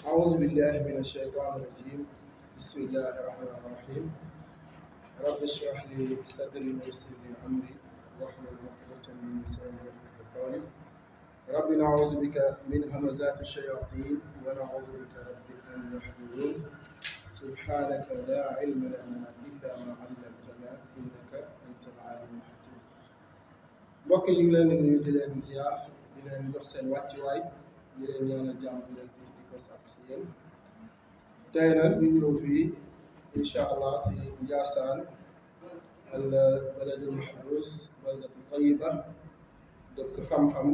أعوذ بالله من الشيطان الرجيم. بسم الله الرحمن الرحيم. رب اشرح لي صدري ويسر لي أمري واحلل عقدة من لساني يفقهوا قولي. رب نعوذ بك من همزات الشياطين ونعوذ بك رب أن يحضرون. سبحانك لا علم لنا إلا ما علمتنا إنك أنت العليم الحكيم. mbokk yi ñu ngi leen di nuyu di leen ziar di leen jox seen wàccuwaay di leen ñaanal jàmm di leen fi di ko sàkk si yéen tey nag ñu ñëw fii incha allah si Njaasaan al baladul mahrus baladatu tayiba dëkk xam-xam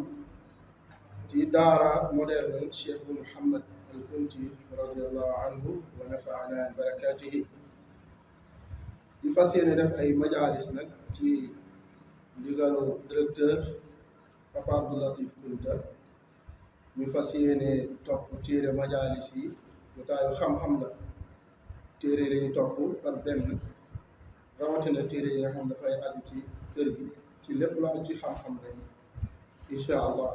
ci daara moderne Cheikh bu Mouhamed al Kunti radiallahu anhu wa nafaana barakatihi di fas yéene def ay majalis nag ci ndigalu directeur Papa Abdoulatif Kunta ñu fas yéene topp téere majalis yi jotaayu xam-xam la téere lañu topp par benn rawatina téere yi nga xam dafay aju ci kër gi ci lépp lu aju ci xam-xam rek incha allah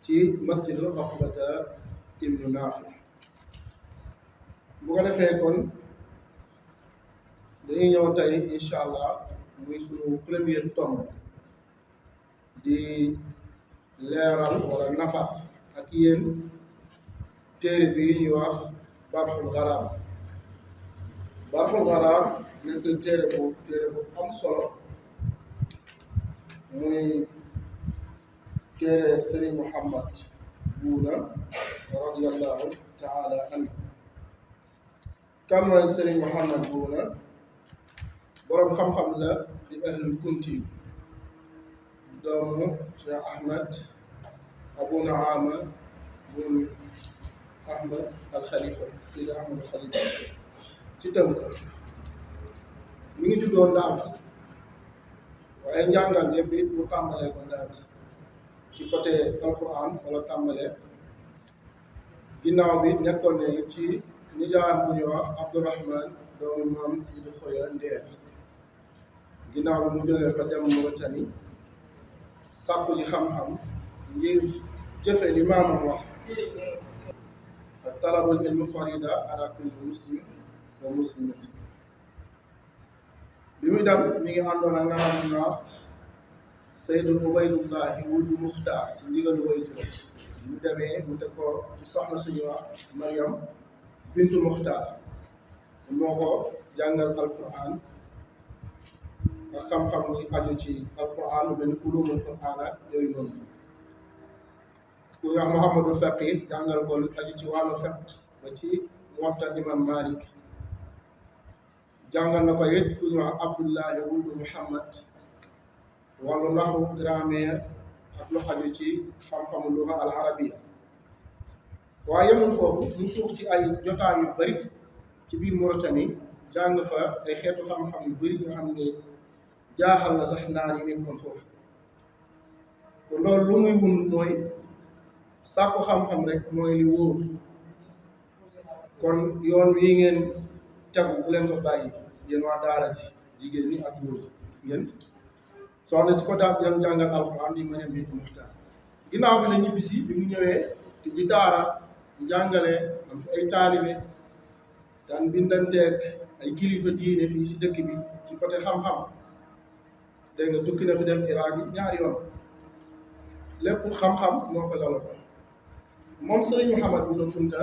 ci masjidu Uqbata ibnu Naafi bu ko defee kon dañuy ñëw tey incha allah muy suñu premier tomb di leeral wala nafa ak yéen téere bi ñuy wax Barxul Garaam Barxul Garaam nekk téere bu am solo muy téere Sëriñ Muhammad Buuna radiallahu taala anhu. kan mooy Sëriñ Muhammad Buuna? boroom xam-xam la di ahlul kunti doomu Cheikh Ahmad Abu Naama bun Ahmad al Khalifa Seydi Ahmad al Khalifa ci tënk mi ngi juddoo Ndar waaye njàngaan yëpp it mu tàmbalee ko Ndar ci côté alquran fa la tàmbalee ginnaaw bi nekkoon ne ci nijaayam bu ñuy wax Abdourahman doomu maam Sidi Xoya Ndeer ginnaaw bi mu jógee fa dem Mauritanie sàkku ji xam-xam ngir jëfe li maamam wax ak talabul ilmi farida ala kulli muslim wa muslimat. bi muy dem mi ngi àndoon ak nga xam ne wax Seydou Ubaydullahi wuldu Muxtaar si ndigalu way juróom mu demee mu teg ko ci soxna suñu wax Mariam bintu Muxtaar moo ko jàngal alquran ak xam-xam ni aju ci alquran lu benn ulumul quran ak yooyu noonu. ku wax Muhammadul Faqih jàngal ko lu aju ci wàllu fiqh ba ci Muwatta imam Malik. jàngal na ko it ku ñu wax Abdullahi wuldu Muhammad wàllu naxu grammaire ak lu aju ci xam-xamu luga al arabiya. waaye yemul foofu mu suux ci ay jotaay yu bari ci biir Mauritanie jàng fa ay xeetu xam-xam yu bari nga xam ne jaaxal na sax naar yi nekkoon foofu. kon loolu lu muy wund mooy sàkku xam-xam rek mooy li wóor. kon yoon wii ngeen tegu bu leen ko bàyyi yéen waa daara ji jigéen ñi ak góor gis ngeen soxna si ko daal di jàngal alxuraan di Mariam bintu Muxtaar. ginnaaw bi la ñibbisi bi mu ñëwee te di daara di jàngale am fi ay taalibe daan bindanteeg ay kilifa diine fii si dëkk bi ci côté xam-xam. dégg nga tukki na fi dem Irak yi ñaari yoon lépp xam-xam moo ko dalal moom Sëriñ Muhammad Buuna Kunta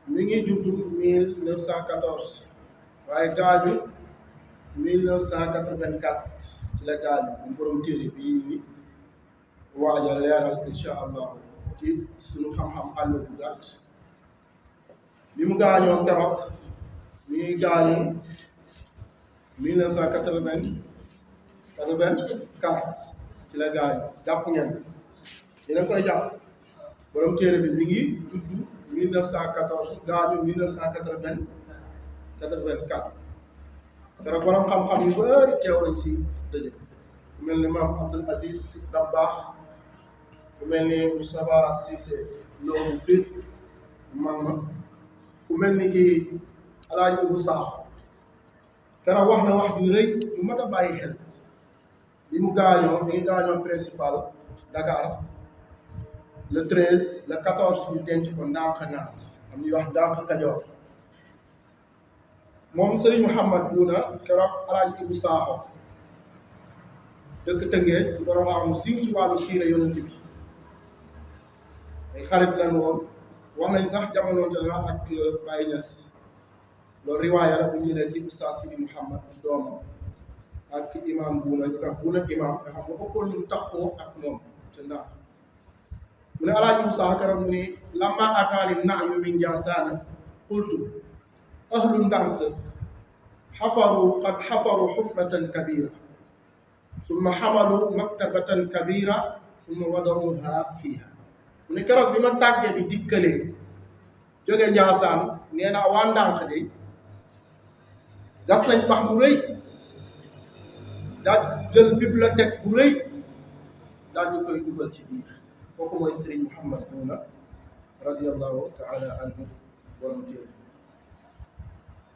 mi ngi juddu 1914 waaye gaañu 1984 ci la gaañu mu borom téere bii waaj a leeral incha allah ci suñu xam-xam àll bu gàtt. bi mu gaañoo keroog mi ngi gaañu 1984 ci la gaañu jàpp ngeen dina koy jàpp borom téere bi mi ngi juddu 1914 gaañu 1984 dara borom xam-xam yu bëri teew nañ si daje ku mel ni maam Abdul Aziz Si Dabaax ku mel ni Moustapha Cissé loolu biir maama ku mel ni kii Alaaji Ubu Saaxo keroog wax na wax ju rëy yu mat a bàyyi xel. li mu gaañoo mi ngi gaañoo principal Dakar le 13 le 14 ñu denc ko ndànk naar am ñuy wax ndànk Kajoor moom Sëriñ Mouhamad Bouna keroog Alaaji Ibu Saaxo dëkk Tëngéej di borom xam mu siiw ci wàllu siira yonent bi ay xarit lañ woon wax nañ sax jamonoonte la ak Baye Niass loolu riwaaya la bu ñu jëlee ci Oustaz Sidi Mouhamad doomam ak imam Bouna ñu tax Bouna imam nga xam nga ëppoon ñu takkoo ak moom te ndax mu ne Alaaji Ibu Saaxo keroog mu ni lamma ataani na'yu min Njaasaan qultu ahlu ndànk qad xafaru xufratan kabira summa xamalu maktabatan kabira summa wadauha fiiha mu ne keroog bi ma tàggee bi dikkalee jóge Njaasaan nee naa waa ndànk de gas nañ pax bu rëy daal jël bibliothèque bu rëy daal ñu koy dugal ci biir kooku mooy Sëriñ Mouhamad Bouna radiallahu taala anhu borom téere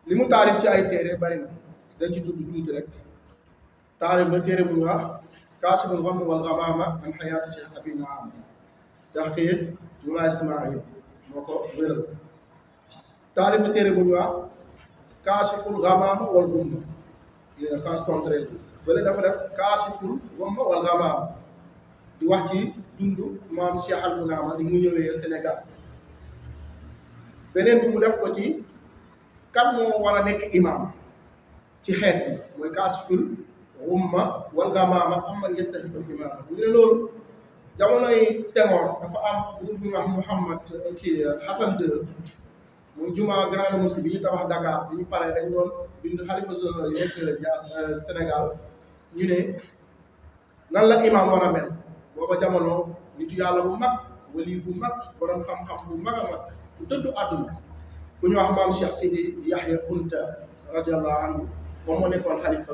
li mu taarif ci ay téere bari na dañ ci tudd tuuti rek taarif na téere bu ñu wax kaashiful ghamm wal ghamaama an hayaati Cheikh Abi Naam Daqiiq Mula Ismaïl moo ko wéral taarif na téere bu ñu wax kaashiful ghamaama wal ghumma li nga sens contraire bi bële dafa def kaashiful ghamm wal ghamaama di wax ci dundu maam Cheikh Al Bounama ni mu ñëwee Sénégal beneen bi mu def ko ci kan moo war a nekk imam ci xeet bi mooy kaashiful ghamma wal ghamaama amman yastahiqul imaama ñu ne loolu jamonoy Senghor dafa am buur bu ñu wax Mouhamad ci Hassan II muy juma grande mosquée bi ñu tabax Dakar bi ñu paree dañ doon bind xalifa général yi nekk Sénégal ñu ne nan la imam war a mel booba jamono nitu yàlla bu mag wali bu mag borom xam-xam bu mag a mag bu dëddu àdduna ku ñu wax maam Cheikh Sidi Yahya Kunta radiallahu anhu moom moo nekkoon xalifa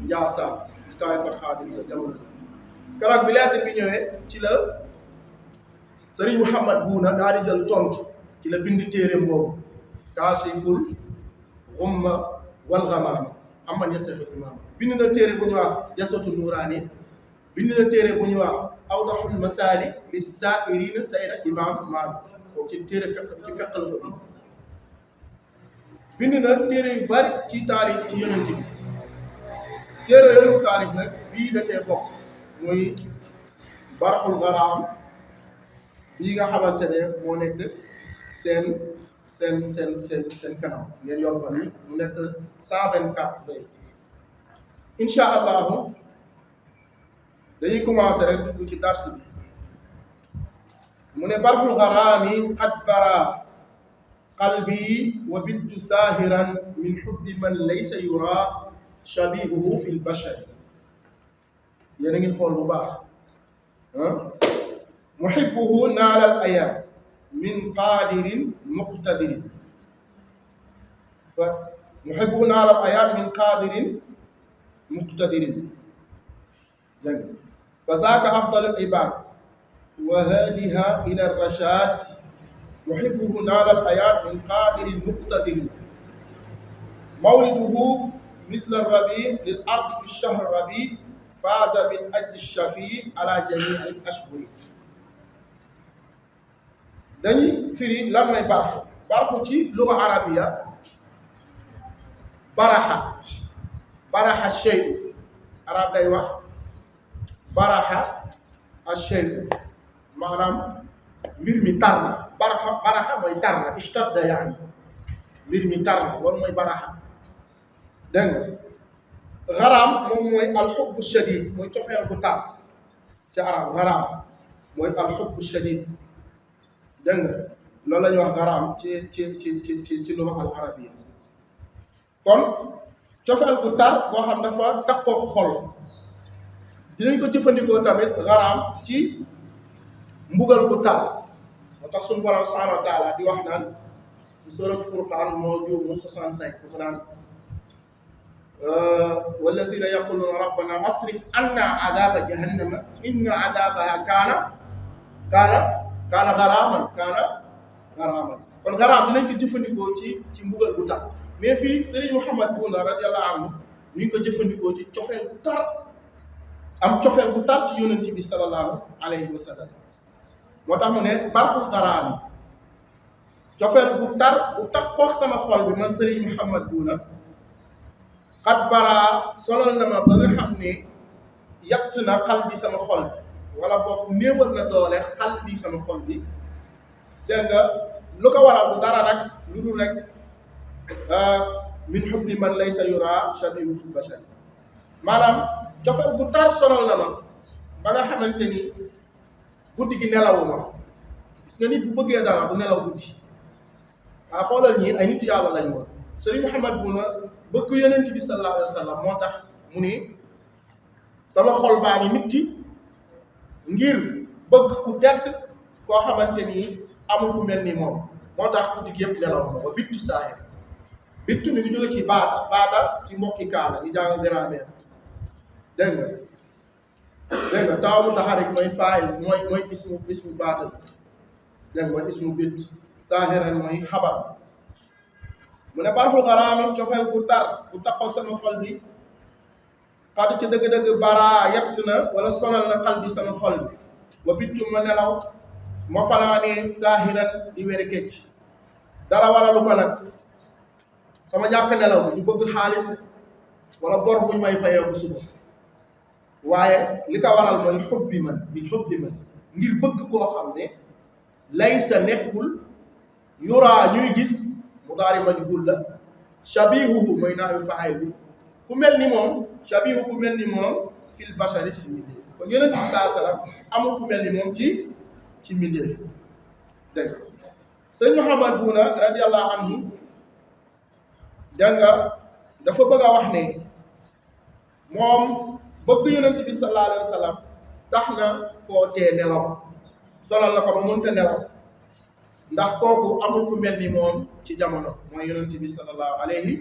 Njaasaan di taayifa xaadir la jamono keroog bi lettre bi ñëwee ci la Sëriñ Mouhamad Bouna daal di jël tontu ci la bind téereem boobu kaashiful ghamma wal ghamaama amman yastahiqul imaama bind na téere bu ñu wax jasatu nuuraani bind na téere bu ñu wax awdahul masaalik li saa'iriina sayra imam Maalik kooku ci téere fekk ci fekk la ko bind na téere yu bari ci taarif ci yonent bi téere yooyu taarif nag bii da cee bokk muy barxul garaam bii nga xamante ne moo nekk seen kanam ngeen yor ko ni mu nekk 124 bayt incha allahu dañuy commencé rek dugg ci dars bi mu ne barxul garaami qad bara qalbi wa bittu saahiran min xubbi man laysa yura shabihuhu fi lbashar yéen a ngi xool bu baax muhibbuhu naala al ayaam min qaadirin muqtadirin fa muhibbuhu naala al ayaam min qaadirin muqtadirin dégg fa zaaka afdal al ibaad wa haadiha ila rashad muhibbuhu naala al ayaam min qaadirin muqtadirin mawliduhu misla rabi lil ardi fi shahr rabi faaza min ajli shafi ala jamii al ashhuri dañuy firi lan mooy barxu barxu ci luga arabiya baraxa shey arab day wax baraxa shey maanaam mbir mi tar na baraxa mooy tar na ishtadda yaani mbir mi tar na loolu mooy baraxa dégg nga xaraam moom mooy alxubbu shadid mooy cofeel bu tar ci arab xaraam mooy alxubbu shadid dégg nga loolu la ñuy wax xaraam ci luga al arabiya kon cofeel bu tar boo xam dafa takkoo xol dinañ ko jëfandikoo tamit xaraam ci mbugal bu tar moo tax suñu borom subhanahu wa taala di wax naan ci sourate Furqaan moo juum 65 mu naan wallazina yaquluna rabbana asrif anna adaba jahannama inna adabaha kaana xaraaman kon xaraam dinañ ko jëfandikoo ci mbugal bu tar mais fii Serigne Mouhamad Bouna radiyallahu anhu ñu ngi ko jëfandikoo ci cofeel bu tar am cofeel bu tar ci yonent bi sallallahu alayhi wa sallam moo tax mu ne barxul xaraami cofeel bu tar bu takkook sama xol bi man Serigne Mouhamed Bouna xat baraa solal na ma ba nga xam ne yatt na xal bi sama xol bi wala boog néewal na doole xal bi sama xol bi dégg nga lu ko waral bu dara rek lu dul rek min hubbi man laysa yura shabihu fil bashar maanaam cofeel bu tar solal na ma ba nga xamante ni guddi gi nelawuma gis nga nit bu bëggee dara du nelaw guddi waaw xoolal ñii ay nitu yàlla lañ woon Serigne Mouhamed Bouna bëgg yonent bi sallallahu alayhi wa sallam moo tax mu ni sama xol baa ngi mitti ngir bëgg ku tedd koo xamante ni amul ku mel ni moom moo tax guddi gi yëpp nelaw ma wa bittu saahir bittu mi ngi jóge ci baada ci mbokki kaala ñu jàng grammaire dégg nga taw mu taxarik mooy faay mooy ismu baata bi dégg nga mooy ismu bitt saahiran mooy xabar mu ne barxul xaraami cofeel bu tar bu takkook sama xol bi xadu ci dëgg-dëgg baraa yett na wala sonal na xal bi sama xol bi wa bittu ma nelaw ma fanaanee saahiran di wéri këcc dara waralu ko nag sama ñàkk nelaw bi du bëgg xaalis wala bor buñ may fayee bu suba waaye li ko waral mooy xubbi man ngir bëgg koo xam ne lay sa nekkul yuraa ñuy gis mu daari majhul la shabihuhu mooy naayu faayil bi ku mel ni moom shabihu ku mel ni moom fil bashari si mbindéef kon yonent bi saa salaam amul ku mel ni moom ci mbindéef dégg sëñ Mouhamed Bouna radiyallahu anhu dégg nga dafa bëgg a wax ne moom bëgg yonent bi sallallahu alayhi wa sallam tax na koo tee nelaw solal la ko ba mënta nelaw ndax kooku amul ku mel ni moom ci jamono mooy yonent bi sallallahu alayhi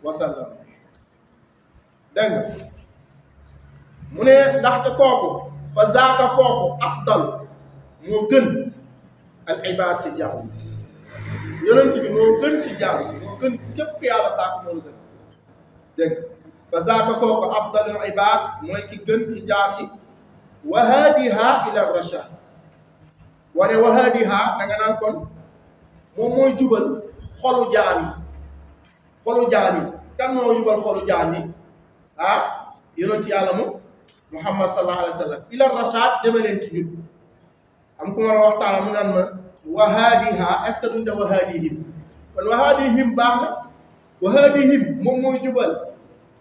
wa sallam dégg nga mu ne ndaxte kooku fa zaaka kooku afdal moo gën al ibaad si jaam yonent bi moo gën ci jaam moo gën képp yàlla saako moo gën dégg fa zaaka kooku afdalul ibaad mooy ki gën ci jaam yi wa haadiha ila rashad wane wa haadiha da nga naan kon moom mooy jubal xolu jaam yi kan moo jubal xolu jaam yi yonent yàlla mu Muhammad sallallahu alayhi wa sallam ila rashad jëme leen ci njub am ku ma waxtaan mu naan ma wa haadiha est-ce que duñ def wa haadihim kon wa haadihim baax na wa haadihim moom mooy jubal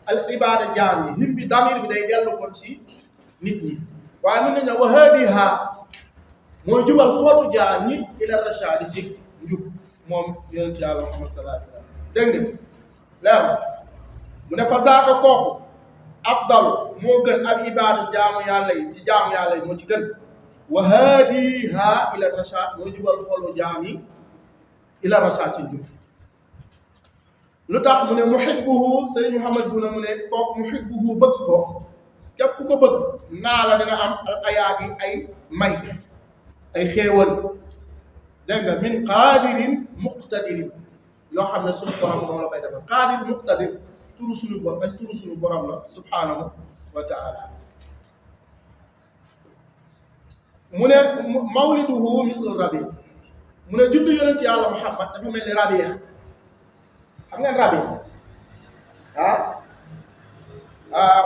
al ibaada jaam yi him bi damir bi day dellu kon ci nit ñi waaye mën nañ ne wa haadiha mooy jubal xolu jaam ñi ila rashad si njub moom yonent yàlla Muhammad sallallahu alayhi wa sallam dégg nga leer mu ne fa zaaka kooku afdal moo gën al ibaada jaamu yàlla yi ci jaamu yàlla yi moo ci gën wa haadiha ila rashad mooy jubal xolu jaam yi ila rashad ci njub lu tax mu ne muhibbuhu Serigne Mouhamed Bouna mu ne kooku muhibbuhu bëgg ko képp ku ko bëgg naa la dina am al ayaagi ay may ay xéewal dégg nga min qaadirin muqtadirin yoo xam ne suñu borom moo la koy defal qaadir muqtadir turu suñu borom la subhanahu wa taala mu ne mawliduhu mislu rabi mu ne juddu yonent yàlla Muhammad dafa mel ni rabia xam ngeen rabia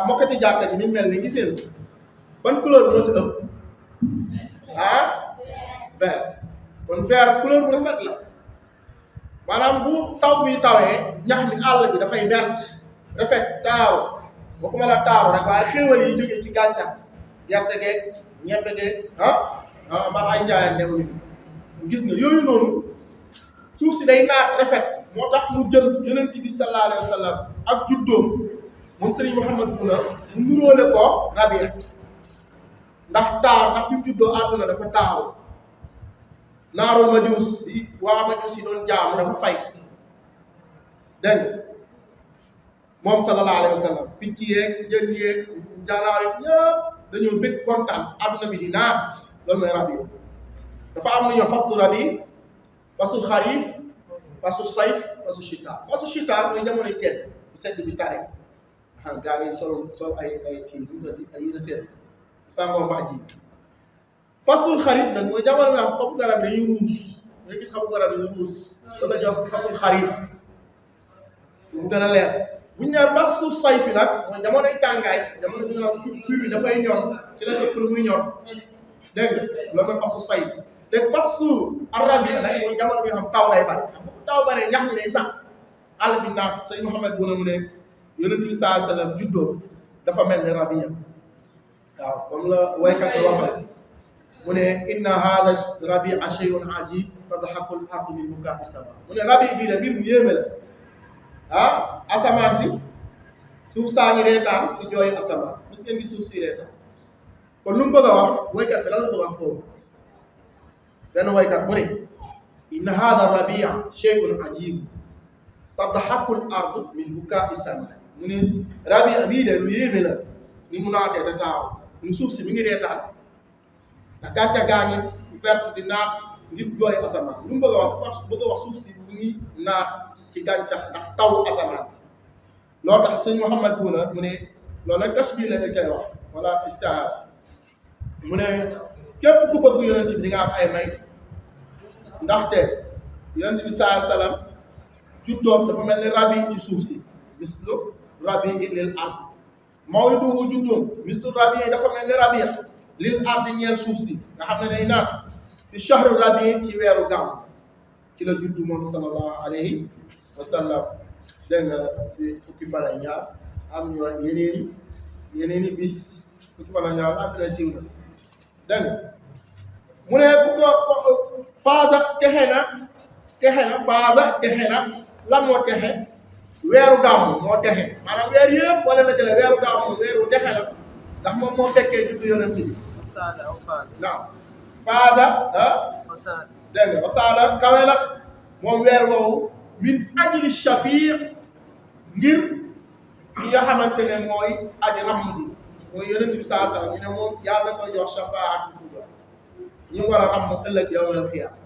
mokkati jàkka ji ni mel ni giseen ban couleur moo si ëpp vert kon vert couleur bu rafet la maanaam bu taw bi tawee ñax mi àll bi dafay vert rafet taaru bokkuma la taaru rek waaye xéewal yi jógee ci gàncax gerte geeg ñebe geeg ba ay njaayeen newuñu fi gis nga yooyu noonu suuf si day naat rafet moo tax mu jël yonent bi sallallahu alayhi wa sallam ak juddoom moom Serigne Mouhamed Bouna mu nuróole ko rabia ndax bi mu juddoo àdduna dafa taaru naarul majuus yi waa majuus yi doon jaamu dafa fay dégg nga moom sallallahu alayhi wa sallam picc yeeg jën yeeg njanaaw yeeg ñëpp dañoo bëgg kontaan àdduna bi di naat loolu mooy rabi dafa am lu ñuy wax fasu rabi fasul xarif fasu sayf fasu chita fasu chita mooy jamonoy sedd bu sedd bi tare gaa yi sol ay kii ay yére sedd sàngoo mbax ji fasul xarif nag mooy jamono nga xam xobu garab yi dañuy ruus nga gis xobu garab yi ruus loolu la jox fasul xarif mu gën a leer bu ñu nee fasul sayfi nag mooy jamonoy tàngaay jamono bi nga xam fur bi dafay ñor ci la ëpp lu muy ñor dégg nga loolu mooy fasul sayf léegi fasul arabi nag mooy jamono bi nga xam taw day bari xam nga taw baree ñax mi day sax àll bi naat sëñ Mouhamed bu mu ne yonent bi sallallahu alayhi wa sallam juddoo dafa mel ni rabiya waaw comme la waykat bi waxal mu ne inna hada rabia shay'un ajib tadhaku al ardu min bukaa sama mu ne rabi bii de mbir mu yéeme la asamaan si suuf saa ngi reetaan si jooyu asamaan gis ngeen gi suuf si reetaan kon lu mu bëgg a wax waykat bi lan la bëgg a wax foofu benn waykat mu ne inna hada rabia shay'un ajib tadhaku al ardu min bukaa sama mu ne rabia bii de lu yéeme la ni mu naatee te taaw ñu suuf si mi ngi reetaan ndax gàncax gaa ngi verte di naat ngir jooy asamaan lu mu bëgg a wax suuf si mu ngi naat ci gàncax ndax taw asamaan loolu tax sëñ Mouhamed Bouna mu ne loolu nag tashbih la koy wax wala istiaara mu ne képp ku bëgg yonent bi di nga am ay may ndaxte yonent bi saa salaam juddoom dafa mel ni rabi ci suuf si mislu rabi lil ard mawliduhu juddoom mislu rabi dafa mel ni rabi lil ardi ñeel suuf si nga xam ne day naat fi shahru rabi ci weeru gàmm ci la juddu moom sallallahu alayhi wa sallam dégg nga ci fukki fan ak ñaar am ñu wax yeneeni bis fukki fan ak ñaar am na siiw na dégg nga mu ne bu ko faasa texe na lan moo texe weeru gàmm moo texe maanaam weer yëpp wala na jële weeru gàmm weeru texe la ndax moom moo fekkee juddu yonent bi waaw faasa dégg nga fasaada kawe la moom weer woowu min ajli shafii ngir ñi nga xamante ne mooy aji ramm ji mooy yonent bi saa saa ñu ne moom yàlla koy jox shafaatu kubra ñu war a ramm ëllëg yawmal xiyaama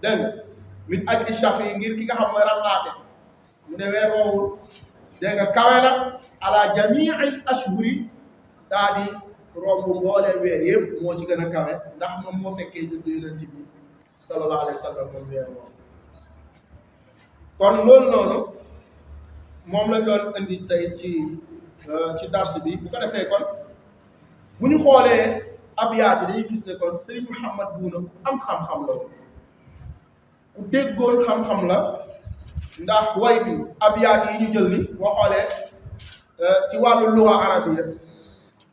dégg nga min ajli shafii ngir ki nga xam mooy rammaate mu ne weer woowu dégg nga kawe la ala jamii al ashhuri daa di romb mbooleem weer yëpp moo ci gën a kawe ndax moom moo fekkee juddu yonent bi sallallahu alayhi wa sallam moom weer woowu kon loolu noonu moom lañ doon indi tey ci dars bi bu ko defee kon bu ñu xoolee abyaat yi dañuy gis ne kon Serigne Mouhamed Bouna am xam-xam la woon ku déggoon xam-xam la ndax way bi abyaat yi ñu jël ni boo xoolee ci wàllu lugha arabiyya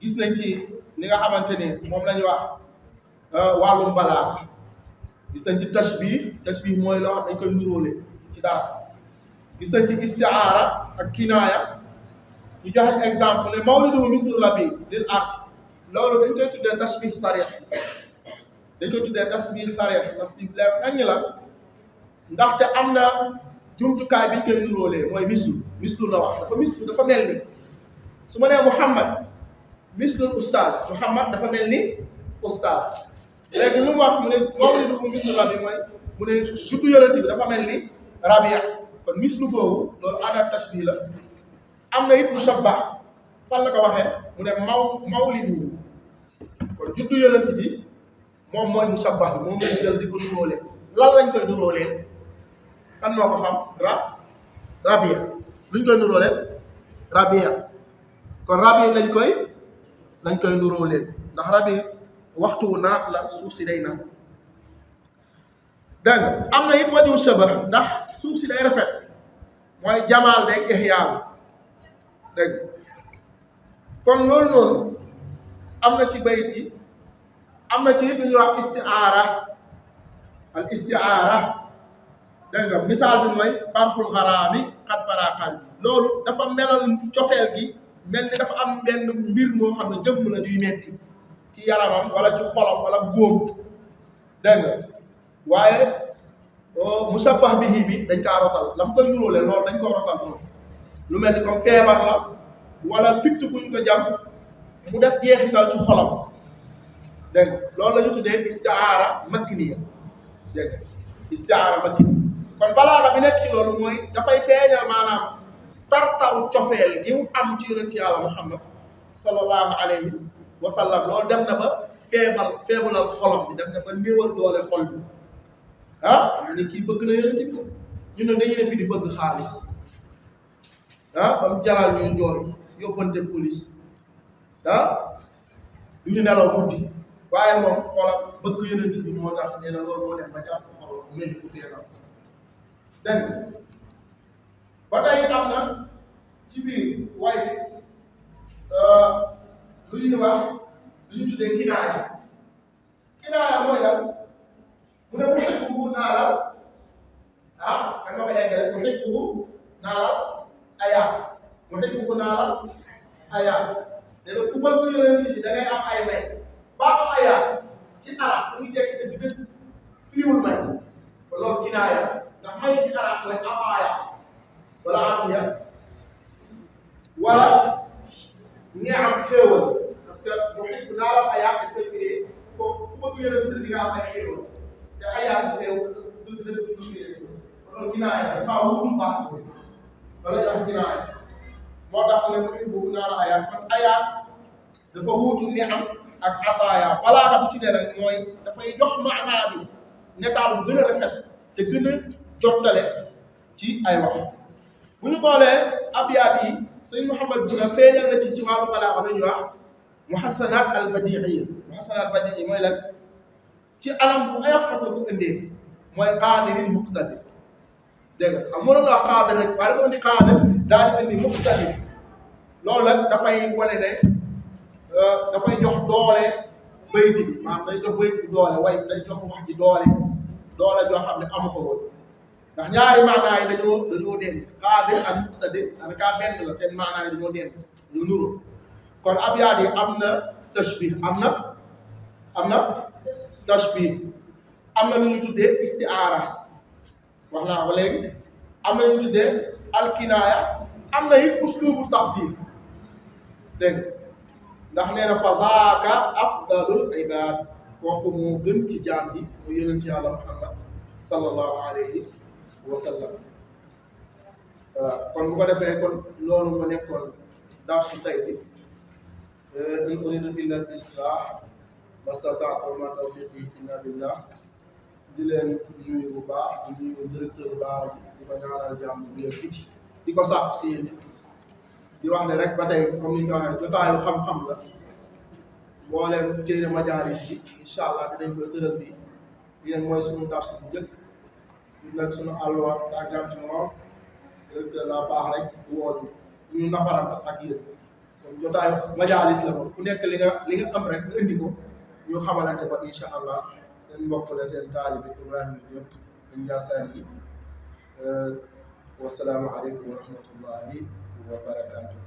gis nañ ci li nga xamante ni moom la ñuy wax wàllum balaaxa gis nañ ci tashbih mooy loo xam dañ koy nuróole ci dara gis nañ ci istiaara ak kinaaya ñu joxe exemple ne mawlidu mislu rabi lil ard loolu dañ koy tuddee tashbih sarih tashbih leer nañ la ndaxte am na jumtukaay bi ñu koy nuróolee mooy mislu la wax dafa mel ni su ma nee Muhammad mislul ustaaz Muhammad dafa mel ni ustaaz léegi lu mu wax mu ne mawlidu mislu rabi mooy mu ne juddu yonent bi dafa mel ni rabia kon mislu boobu loolu adat tashbih la am na it mushabbah fan la ko waxee mu ne mawlidu kon juddu yonent bi moom mooy mushabbah bi moom lañ jël di ko nuróolee lan lañ koy nuróolee kan moo ko xam rabia luñ koy nuróolee rabia kon rabia lañ koy nuróolee ndax rabia waxtu naat la suuf si day naat dégg nga am na it waju shabah ndax suuf si day rafet mooy jamaal beeg ihyaa bi dégg kon loolu noonu am na ci bayit yi am na ci it lu ñuy wax istiaara dégg nga misaal bi mooy parxul xaraami xat baraaxal bi loolu dafa melal cofeel gi mel ni dafa am benn mbir moo xam ne jëmm la juy metti ci yaramam wala ci xolam wala góom dégg nga waaye musabbah bihi bi dañ kaa rotal la mu koy nuróole loolu dañ koo rotal foofu lu mel ni comme feebar la wala fitt buñ ko jam mu def jeexital ci xolam dégg nga loolu la ñu tuddee istiaara makniya dégg nga istiaara makniya kon balaaxa bi nekk ci loolu mooy dafay feeñal maanaam tartaru cofeel gi mu am ci yonent yàlla Muhammad sallallahu alayhi wa sallam loolu dem na ba feebalal xolam bi dem na ba néewal doole xol bi ah am na kii bëgg na yonent bi ñu ne dañu ne fi di bëgg xaalis ah ba mu jaral ñu jooy yóbbante police ah du ñu nelaw guddi waaye moom xoolal bëgg yonent bi moo tax nee na loolu moo dem ba jàpp xol mel ni ku feebar dégg ba tey am na ci biir way lu ñuy wax lu ñu tuddee kinaaya mooy lan mu ne mu xibbuhu naalal ah kan ma ko eggale mu xibbuhu naalal ayaat mu xibbuhu naalal ayaat nee na ku bëgg yonent bi da ngay am ay may baatu ayaat ci arab bu ñu tekki dëgg dëgg firiwul may ba loolu kinaaya ndax may ci arab mooy ataaya wala atiya wala ñeexam xéewal parce que mu xib naalal ayaat dañ koy firee ko ku bëgg yonent bi di nga am ay xéewal te ayaat xéewal dëgg dëgg du firee loolu kinaaya dafa wuutu baax wala jox kinaaya moo tax ne mu xib boobu naalal ayaat kon ayaat dafa wuutu neexam ak ataaya balaa xam ci ne rek mooy dafay jox maanaa bi netaal bu gën a rafet te gën a jottale ci ay wax bu ñu xoolee abyaat yi sëñ Mouhamed Buna feeñal na ci wàllu balaaxa lu ñuy wax muhassanaat al badiiya muhassanaat badiiya mooy lan ci anam bu ayaf ak la ko indee mooy qaadirin muqtadir dégg nga xam mënoon wax qaadir rek waaye dafa indi qaadir daal di indi muqtadir loolu nag dafay wane ne dafay jox doole bayti bi maanaam day jox bayti bi doole way day jox wax ji doole joo xam ne amu ko woon ndax ñaari maanaa yi dañoo denc qaadir ak muqtadir daanaka benn la seen maanaa yi dañoo denc ñu nuru kon abyaat yi am na tashbih am na tashbih am na lu ñu tuddee istiaara wax naa ko léegi am na lu ñu tuddee alkinaaya am na it uslubu tafdil dégg ndax nee na fa zaaka afdalul ibaad kooku moo gën ci jaam bi mu yonent yàlla Muhammad sallallahu alayhi wa sallam kon bu ko defee kon loolu ma nekkoon darsu tey bi in uridu illa al-islah ma stata'tu wa ma tawfiqi illa billah di leen nuyu bu baax di nuyu directeur daara bi di ko ñaanal jàmm bu yëg it di ko sàpp si yéen di wax ne rek ba tey comme ni ñu ko waxee jotaayu xam-xam la mbooleem téere majaalis yi incha allah dinañ koy tëral fii di leen mooy suñu dars bu njëkk di nag suñu àlluwa tàggant moom directeur la baax rek wooñu ñu nafaral ak yéen kon jotaayu majaalis la moom ku nekk li nga am rek nga indi ko ñu xamalante ko incha allah seen mbokk la seen taalibe Ibrahima Diop dañ jaasaan yi wasalaamu aleykum wa rahmatullahi wa barakatuh